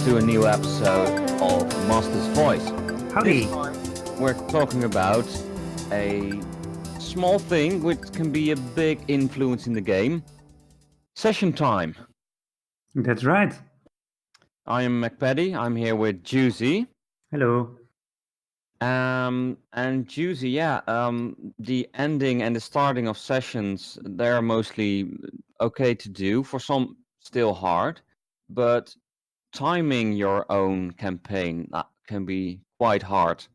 to a new episode of Master's Voice. This Howdy. time we're talking about a small thing which can be a big influence in the game. Session time. That's right. I am McPaddy. I'm here with Juicy. Hello. And Juicy, the ending and the starting of sessions, they're mostly okay to do. For some, still hard, but timing your own campaign, that can be quite hard.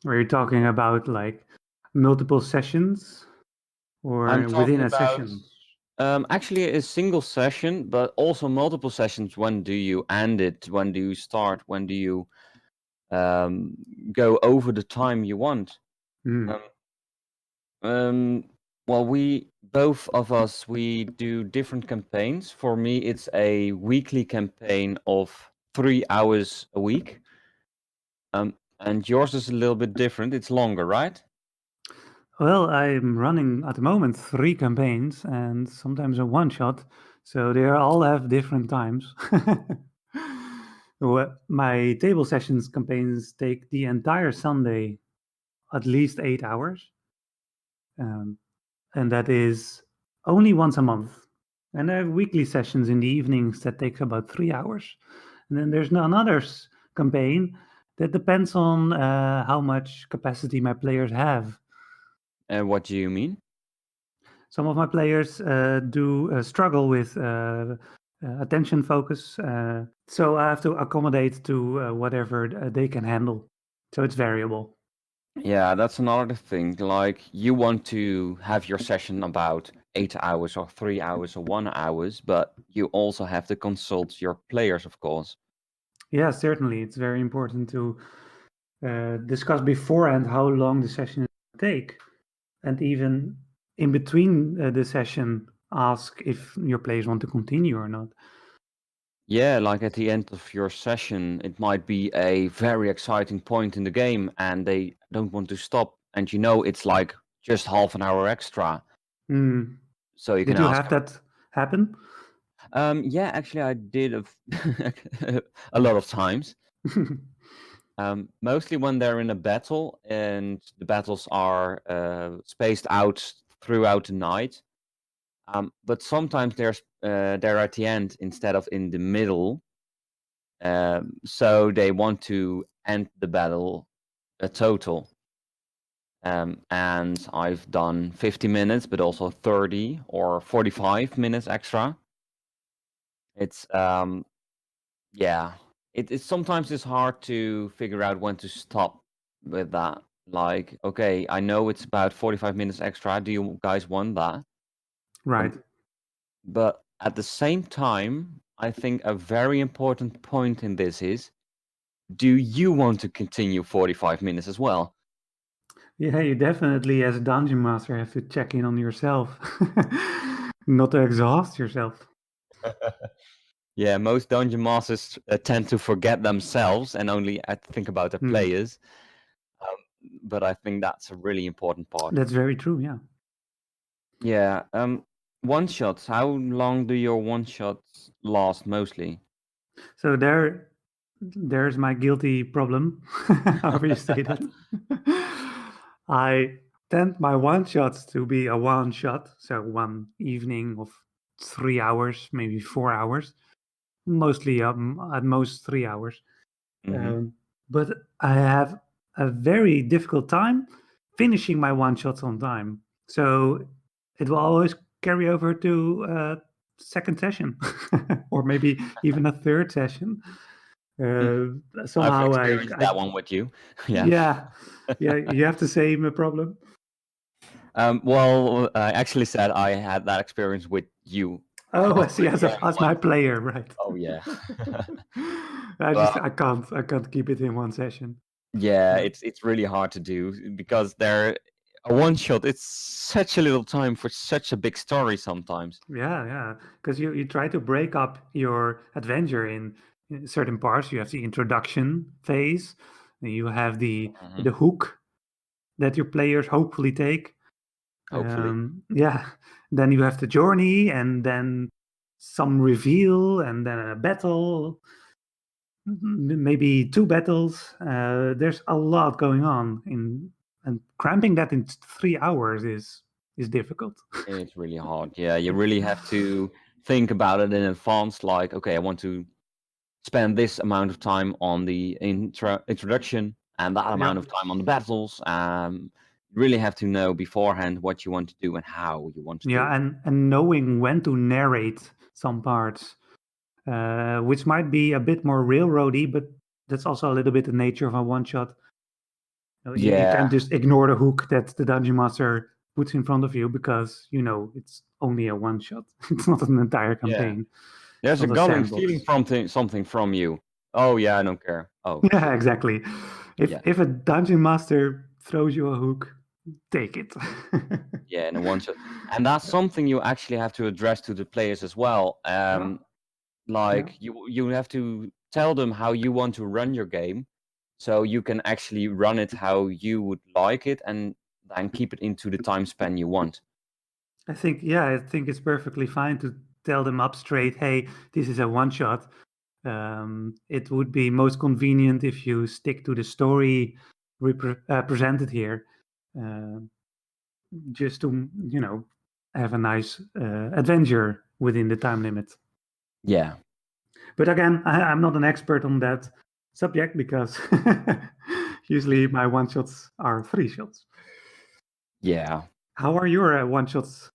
Are you talking about like multiple sessions I'm or talking within a about session? actually a single session, but also multiple sessions. When do you end it? When do you start? When do you go over the time you want? Hmm. Well, we both of us we do different campaigns. For me, it's a weekly campaign of 3 hours a week. And yours is a little bit different. It's longer, right? Well, I'm running at the moment 3 campaigns and sometimes a one shot, so they all have different times. My table sessions campaigns take the entire Sunday, at least 8 hours, um, and that is only once a month. And I have weekly sessions in the evenings that takes about 3 hours. And then there's another campaign that depends on how much capacity my players have. What do you mean? Some of my players do struggle with attention focus, so I have to accommodate to whatever they can handle. So it's variable. Yeah, that's another thing. Like, you want to have your session about 8 hours or 3 hours or 1 hours, but you also have to consult your players, of course. Yeah, certainly. It's very important to discuss beforehand how long the session is going to take. And even in between the session, ask if your players want to continue or not. Yeah, like at the end of your session, it might be a very exciting point in the game and they don't want to stop. And you know it's like just half an hour extra. Mm. So you can Did you ask have that happen? Yeah, actually I did a lot of times. Mostly when they're in a battle and the battles are spaced out throughout the night. But sometimes they're at the end instead of in the middle. So they want to end the battle a total. And I've done 50 minutes, but also 30 or 45 minutes extra. It's yeah. It's sometimes it's hard to figure out when to stop with that. Like, okay, I know it's about 45 minutes extra. Do you guys want that? Right. But at the same time, I think a very important point in this is, do you want to continue 45 minutes as well? Yeah, you definitely, as a dungeon master, have to check in on yourself, not to exhaust yourself. Yeah, most dungeon masters tend to forget themselves and only think about their Hmm. players. But I think that's a really important part. That's very true. Yeah. Yeah. One shots. How long do your one shots last mostly? So there's my guilty problem. However you say that. I tend my one shots to be a one shot, so one evening of 3 hours, maybe 4 hours, mostly at most 3 hours. Mm-hmm. But I have a very difficult time finishing my one shots on time. So it will always carry over to second session or maybe even a third session. I've Somehow experienced that one with you. Yeah. yeah, yeah, you have the same problem. Well, I actually said I had that experience with you. Oh, I As see. my As game as my went. player, right? Oh yeah. I Well, can't keep it in one session. yeah, Uh, it's really hard to do because a one shot. It's such a little time for such a big story sometimes. yeah, because you try to break up your adventure in certain parts. You have the introduction phase, and you have the Hmm. the hook that your players hopefully take. Hopefully. Yeah, then you have the journey, and then some reveal, and then a battle. maybe 2 battles. There's a lot going on and cramping that in 3 hours is difficult. It's really hard. Yeah, you really have to think about it in advance. Like, okay, I want to spend this amount of time on the introduction and that amount of Yep. time on the battles. You really have to know beforehand what you want to do and how you want to do Yeah, it. and knowing when to narrate some parts, which might be a bit more railroady, but that's also a little bit the nature of a one shot. You Yeah, can't just ignore the hook that the dungeon master puts in front of you because it's only a one shot. It's not an entire yeah. campaign. It's There's a not a goblin stealing sandbox. something from you. Oh yeah, I don't care. Oh Yeah, shit. exactly. If Yeah, if a dungeon master throws you a hook, take it. yeah, in a one shot. And that's something you actually have to address to the players as well. Yeah, yeah. Like you have to tell them how you want to run your game, so you can actually run it how you would like it, and then keep it into the time span you want. I think it's perfectly fine to tell them up straight, hey, this is a one shot. It would be most convenient if you stick to the story presented here, uh, just to have a nice adventure within the time limit. Yeah, But again, I'm not an expert on that subject because usually my one shots are 3 shots. yeah. How are your one shots?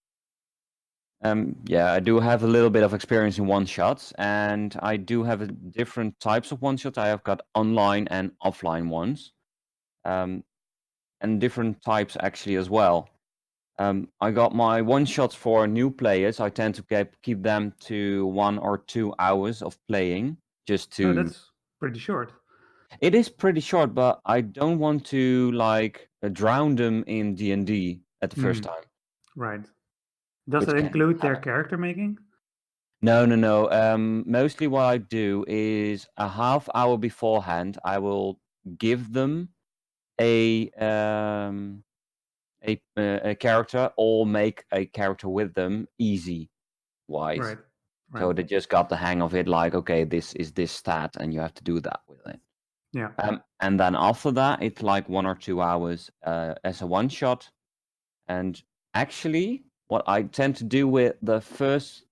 Yeah, I do have a little bit of experience in one shots, and I do have different types of one shots. I have got online and offline ones, um, and different types actually as well. I got my one shots for new players. I tend to keep them to 1 or 2 hours of playing, just Oh, to. that's pretty short. It is pretty short, but I don't want to like drown them in D&D at the first Hmm, time, right. Does which that can include their happen. character making? No, no, no. Mostly what I do is a half hour beforehand, I will give them a a character or make a character with them easy wise. Right, right. So they just got the hang of it, like, okay, this is this stat, and you have to do that with it. Yeah. And then after that, it's like 1 or 2 hours as a one shot. And actually, what I tend to do with the first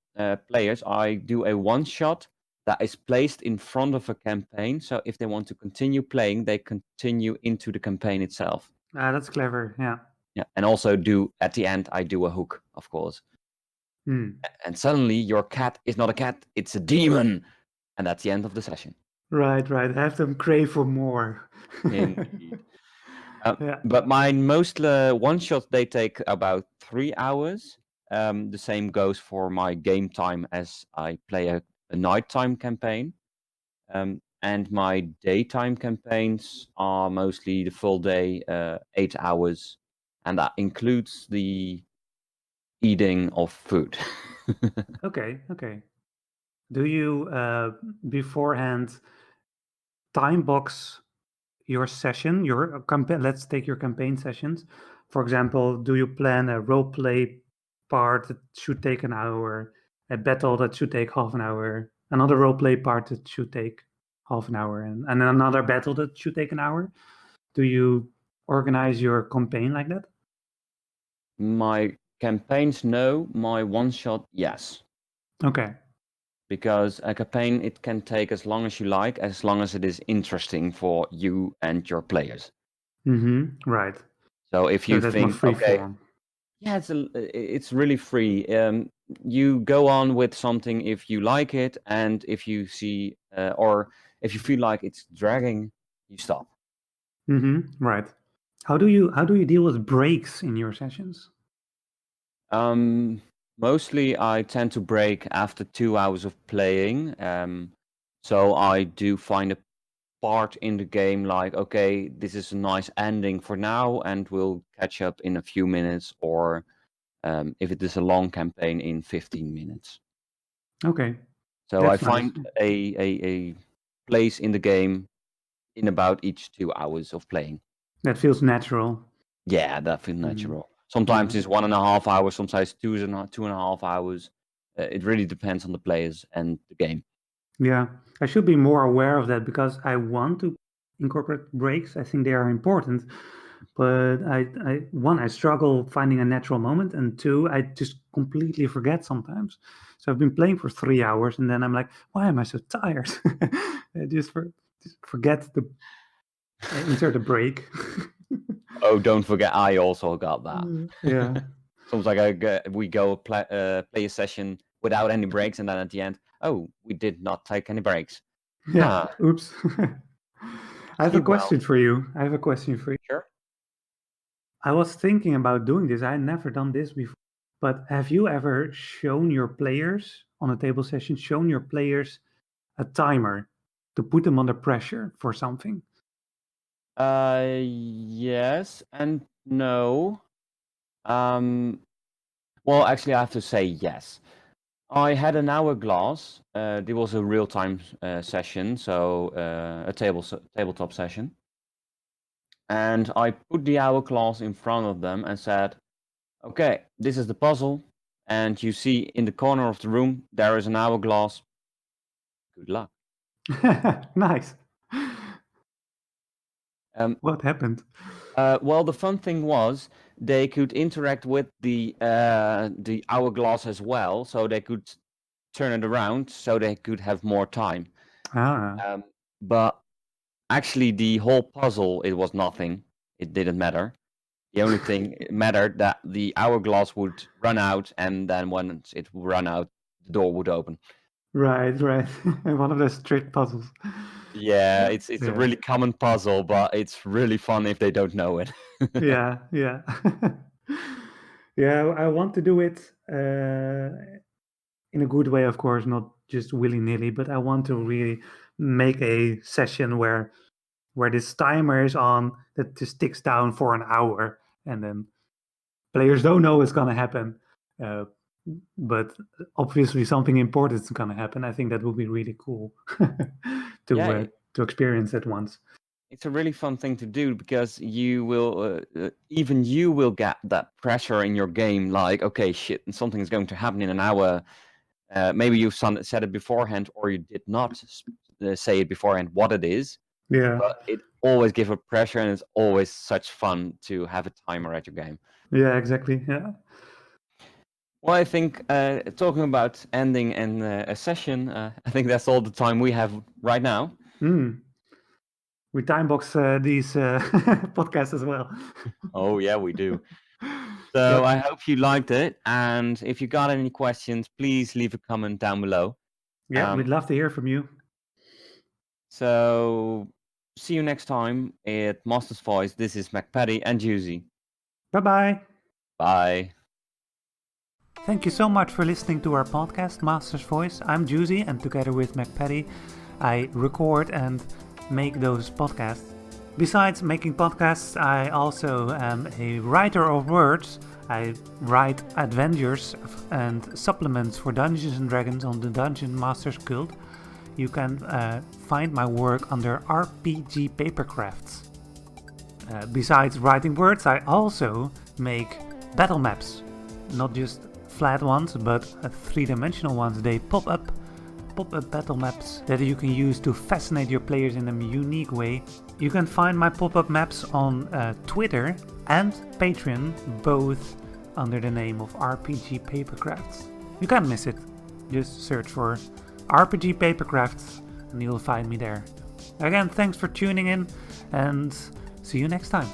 players, I do a one shot that is placed in front of a campaign. So if they want to continue playing, they continue into the campaign itself. That's clever. Yeah. Yeah, and also do at the end, I do a hook, of course. Hmm. And suddenly your cat is not a cat, it's a demon. And that's the end of the session. Right, right. Have them crave for more. Indeed. Yeah. But my most one shots they take about 3 hours. The same goes for my game time as I play a nighttime campaign. And my daytime campaigns are mostly the full day, 8 hours, and that includes the eating of food. Okay, okay. Do you beforehand time box your session, your campaign? Let's take your campaign sessions. For example, do you plan a role play part that should take an hour, a battle that should take half an hour, another role play part that should take half an hour, and another battle that should take an hour? Do you organize your campaign like that? My campaigns, no. My one shot, yes. Okay. Because a campaign, it can take as long as you like, as long as it is interesting for you and your players. Mm-hmm. Right. So if So you that's not think, free okay, form. yeah, it's really free. You go on with something if you like it, and if you see or if you feel like it's dragging, you stop. Mm-hmm. Right. How do you deal with breaks in your sessions? Um, Mostly I tend to break after 2 hours of playing. So I do find a part in the game like, okay, this is a nice ending for now, and we'll catch up in a few minutes, or if it is a long campaign, in 15 minutes. Okay, So I that's nice. find a place in the game in about each 2 hours of playing. That feels natural. Yeah, that feels Mm, natural. yeah. Sometimes it's 1.5 hours, sometimes 2.5 hours. It really depends on the players and the game. Yeah, I should be more aware of that because I want to incorporate breaks. I think they are important, but I struggle finding a natural moment, and two, I just completely forget sometimes. So I've been playing for 3 hours, and then I'm like, why am I so tired? I just forget to insert a break. Oh, don't forget, I also got that. Yeah. Sometimes we go play a session without any breaks, and then at the end, oh, we did not take any breaks. Yeah. Huh. Oops. I have a Well, question for you. I have a question for you. sure. I was thinking about doing this. I had never done this before. But have you ever shown your players on a table session, shown your players a timer to put them under pressure for something? Yes and no. Well, actually, I have to say yes. I had an hourglass. It was a real-time session, so a tabletop session. And I put the hourglass in front of them and said, okay, this is the puzzle. And you see in the corner of the room, there is an hourglass. Good luck. Nice. Um, What happened? well, the fun thing was they could interact with the hourglass as well, so they could turn it around, so they could have more time. Ah, But actually, the whole puzzle, it was nothing. It didn't matter. The only thing it mattered that the hourglass would run out, and then when it would run out, the door would open. right, right. One of those trick puzzles. Yeah, it's a Yeah, really common puzzle, but it's really fun if they don't know it. yeah, yeah. Yeah, I want to do it in a good way, of course, not just willy-nilly, but I want to really make a session where this timer is on that just ticks down for an hour, and then players don't know what's gonna happen. Uh, but obviously something important is gonna happen. I think that would be really cool Yeah, to experience at once. it's a really fun thing to do because you will even you will get that pressure in your game, like, okay, shit, something is going to happen in an hour. Maybe you said it beforehand, or you did not say it beforehand what it is, Yeah, but it always gives a pressure, and it's always such fun to have a timer at your game. yeah, exactly. Yeah. Well, I think talking about ending and a session, I think that's all the time we have right now. Mm. We timebox these podcasts as well. Oh yeah, we do. So Yep. I hope you liked it, and if you got any questions, please leave a comment down below. Yeah, we'd love to hear from you. So see you next time at Master's Voice. This is McPatty and Juicy. Bye bye. Bye. Thank you so much for listening to our podcast, Master's Voice. I'm Juicy, and together with McPatty, I record and make those podcasts. Besides making podcasts, I also am a writer of words. I write adventures and supplements for Dungeons and Dragons on the Dungeon Masters Guild. You can find my work under RPG Papercrafts. Besides writing words, I also make battle maps. Not just flat ones, but three-dimensional ones. They pop-up battle maps that you can use to fascinate your players in a unique way. You can find my pop-up maps on Twitter and Patreon, both under the name of RPG Papercrafts. You can't miss it. Just search for RPG Papercrafts and you'll find me there. Again, thanks for tuning in, and see you next time.